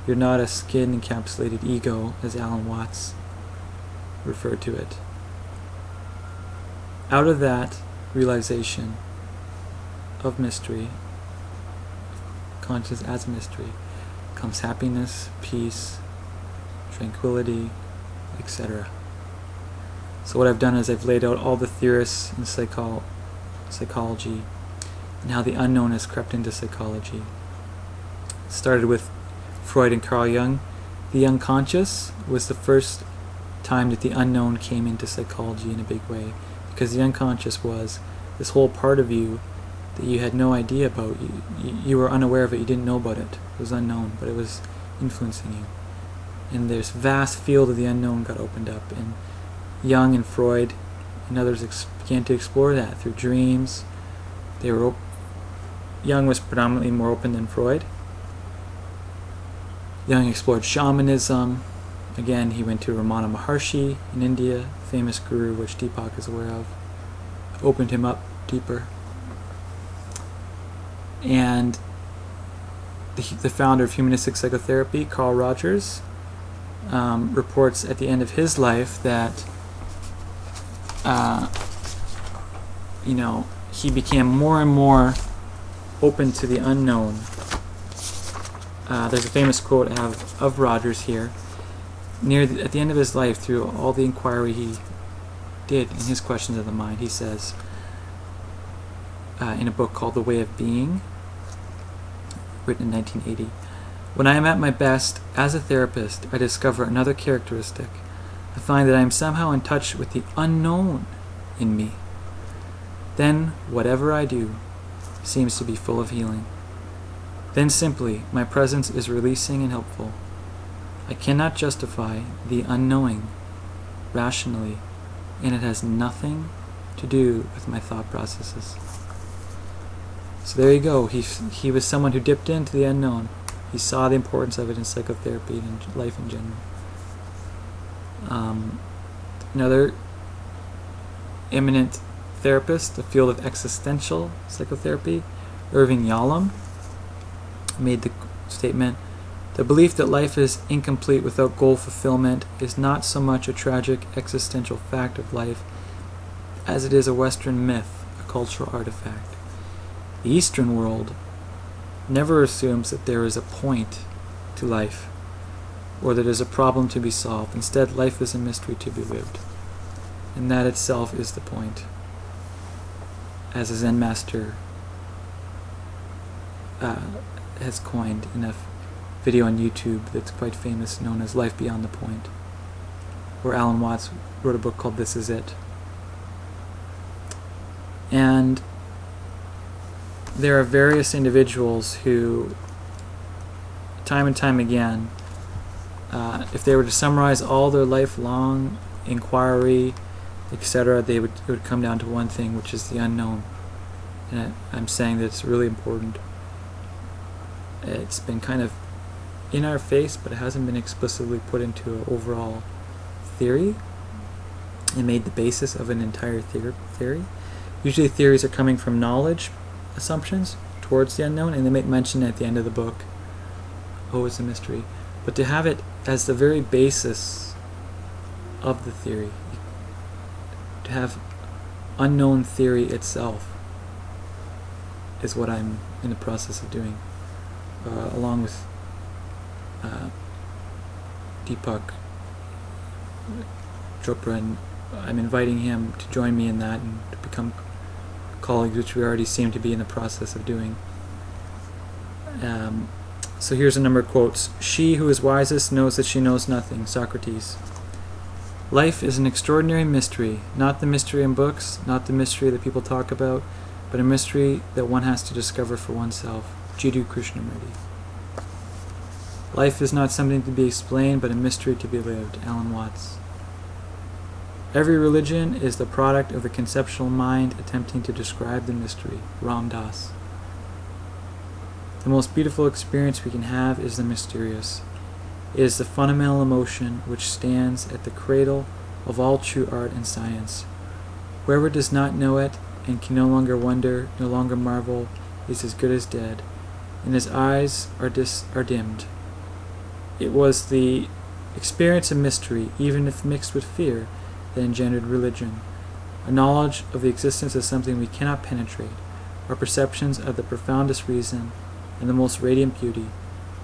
You're not a skin-encapsulated ego, as Alan Watts referred to it. Out of that realization of mystery, conscious as a mystery, comes happiness, peace, tranquility, etc. So what I've done is I've laid out all the theorists in psychology and how the unknown has crept into psychology. It started with Freud and Carl Jung. The unconscious was the first time that the unknown came into psychology in a big way, because the unconscious was this whole part of you that you had no idea about. You were unaware of it, you didn't know about it. It was unknown, but it was influencing you. And this vast field of the unknown got opened up, and Jung and Freud and others began to explore that through dreams. Jung was predominantly more open than Freud. Jung explored shamanism. Again, he went to Ramana Maharshi in India, famous guru which Deepak is aware of. Opened him up deeper. And the founder of humanistic psychotherapy, Carl Rogers, reports at the end of his life that he became more and more open to the unknown. There's a famous quote I have of Rogers here. At the end of his life, through all the inquiry he did in his Questions of the Mind. He says, in a book called The Way of Being, written in 1980, "When I am at my best as a therapist, I discover another characteristic. I find that I am somehow in touch with the unknown in me. Then whatever I do seems to be full of healing. Then simply my presence is releasing and helpful. I cannot justify the unknowing rationally, and it has nothing to do with my thought processes." So there you go. He was someone who dipped into the unknown. He saw the importance of it in psychotherapy and in life in general. Another eminent therapist, the field of existential psychotherapy, Irving Yalom, made the statement, "The belief that life is incomplete without goal fulfillment is not so much a tragic existential fact of life as it is a Western myth, a cultural artifact. The Eastern world never assumes that there is a point to life, or that there is a problem to be solved. Instead, life is a mystery to be lived. And that itself is the point." As a Zen master has coined in a video on YouTube that's quite famous, known as Life Beyond the Point, where Alan Watts wrote a book called This Is It. And there are various individuals who, time and time again, if they were to summarize all their lifelong inquiry, etc., it would come down to one thing, which is the unknown. And I'm saying that it's really important. It's been kind of in our face, but it hasn't been explicitly put into an overall theory and made the basis of an entire theory. Usually theories are coming from knowledge assumptions towards the unknown, and they make mention at the end of the book, oh, it's a mystery. But to have it as the very basis of the theory, to have unknown theory itself, is what I'm in the process of doing, along with Deepak Chopra, and I'm inviting him to join me in that and to become colleagues, which we already seem to be in the process of doing. So here's a number of quotes. "She who is wisest knows that she knows nothing." Socrates. "Life is an extraordinary mystery, not the mystery in books, not the mystery that people talk about, but a mystery that one has to discover for oneself." Jiddu Krishnamurti. "Life is not something to be explained, but a mystery to be lived." Alan Watts. "Every religion is the product of the conceptual mind attempting to describe the mystery." Ram Dass. "The most beautiful experience we can have is the mysterious. It is the fundamental emotion which stands at the cradle of all true art and science. Whoever does not know it and can no longer wonder, no longer marvel, is as good as dead, and his eyes are dimmed. It was the experience of mystery, even if mixed with fear, that engendered religion. A knowledge of the existence of something we cannot penetrate, our perceptions of the profoundest reason and the most radiant beauty,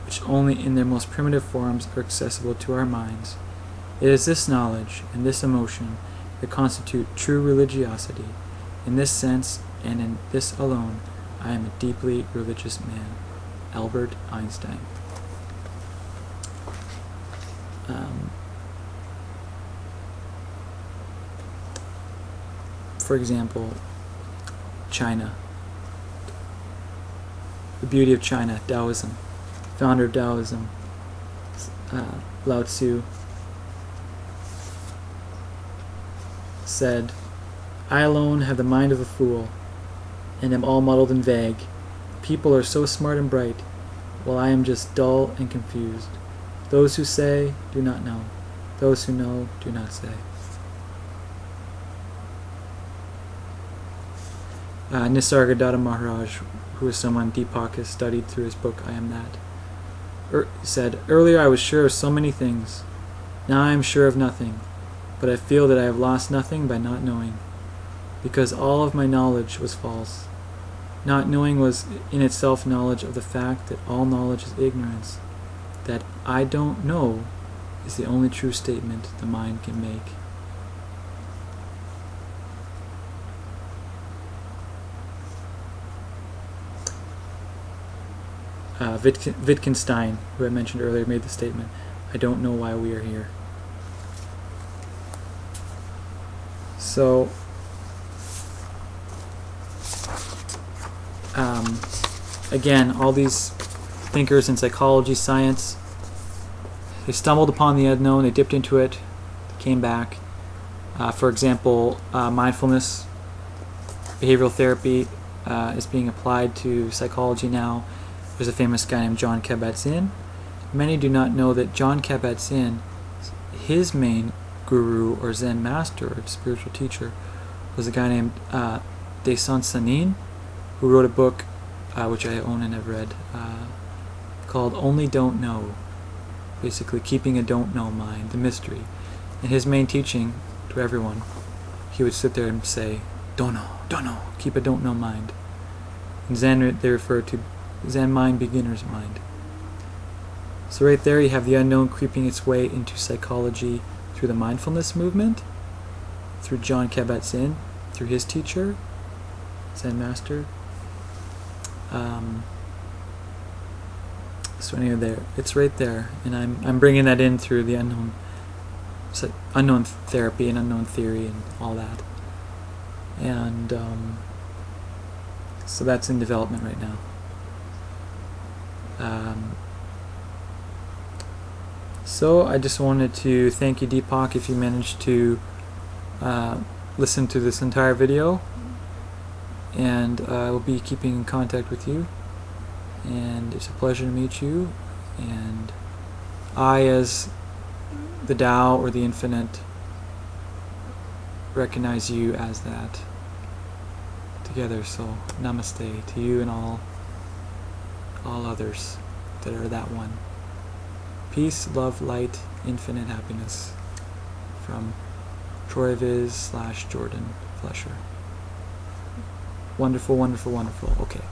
which only in their most primitive forms are accessible to our minds. It is this knowledge and this emotion that constitute true religiosity. In this sense, and in this alone, I am a deeply religious man." Albert Einstein. For example, China. The beauty of China, Taoism. Founder of Taoism, Lao Tzu, said, "I alone have the mind of a fool, and am all muddled and vague. People are so smart and bright, while I am just dull and confused. Those who say do not know. Those who know do not say." Nisargadatta Maharaj, who is someone Deepak has studied through his book I Am That, said, "Earlier I was sure of so many things. Now I am sure of nothing, but I feel that I have lost nothing by not knowing, because all of my knowledge was false. Not knowing was in itself knowledge of the fact that all knowledge is ignorance. That I don't know is the only true statement the mind can make." Wittgenstein, who I mentioned earlier, made the statement, "I don't know why we are here." So, again, all these thinkers in psychology, science, they stumbled upon the unknown, they dipped into it, came back. For example, mindfulness, behavioral therapy is being applied to psychology now. There's a famous guy named Jon Kabat-Zinn. Many do not know that Jon Kabat-Zinn, his main guru or Zen master or spiritual teacher, was a guy named De Saint-Saëns, who wrote a book, which I own and have read, called Only Don't Know. Basically, keeping a don't know mind, the mystery. And his main teaching to everyone, he would sit there and say, don't know, keep a don't know mind. In Zen, they refer to Zen mind, beginner's mind. So right there you have the unknown creeping its way into psychology through the mindfulness movement, through Jon Kabat-Zinn, through his teacher, Zen master. So anyway, there, it's right there, and I'm bringing that in through the unknown therapy and unknown theory and all that. And so that's in development right now. So I just wanted to thank you, Deepak, if you managed to listen to this entire video, and I will be keeping in contact with you, and it's a pleasure to meet you. And I, as the Tao or the Infinite, recognize you as that together. So namaste to you and all others that are that one. Peace, love, light, infinite happiness, from TroyViz / Jordan Flesher. Wonderful, wonderful, wonderful. Okay.